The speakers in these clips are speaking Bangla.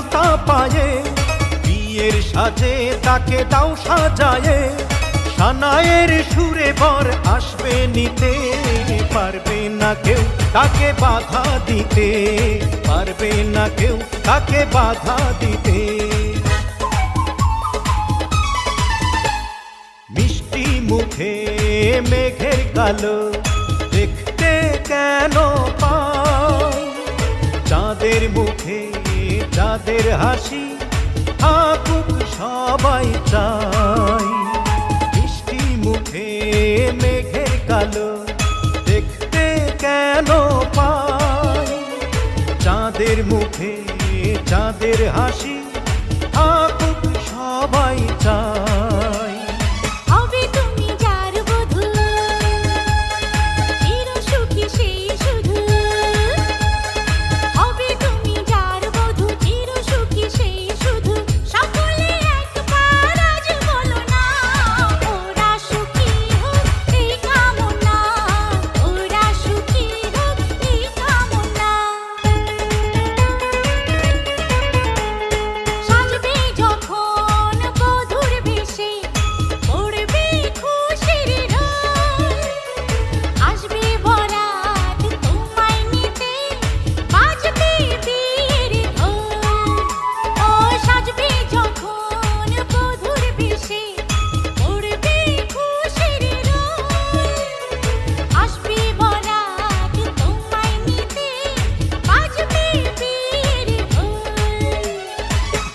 আলতা পায়ে, বিয়ের সাজে তাকে দাও সাজায়ে, সানায়ের সুরে বর আসবে নিতে, পারবে না কেউ তাকে বাধা দিতে, পারবে না কেউ তাকে বাধা দিতে। মিষ্টি মুখে মেঘের কালো দেখতে কেন পাই, চাঁদের মুখে চাঁদের হাসি থাকুক সবাই চাই। মিষ্টি মুখে মেঘের কালো দেখতে কেন পাই, চাঁদের মুখে চাঁদের হাসি থাকুক সবাই চাই।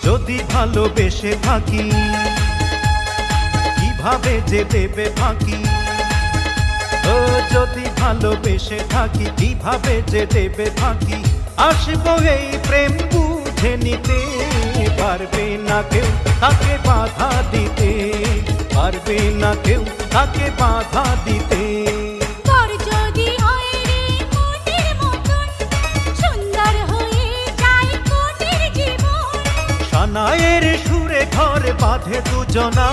যদি ভালোবেসে থাকি কিভাবে যে দেবে ফাঁকি, ও যদি ভালোবেসে থাকি কিভাবে যে দেবে ফাঁকি, আসবো এই প্রেম বুঝে নিতে, পারবে না কেউ তাকে বাধা দিতে, পারবে না কেউ তাকে বাধা দিতে। সানায়ের সুরে ঘর বাঁধে দুজনা,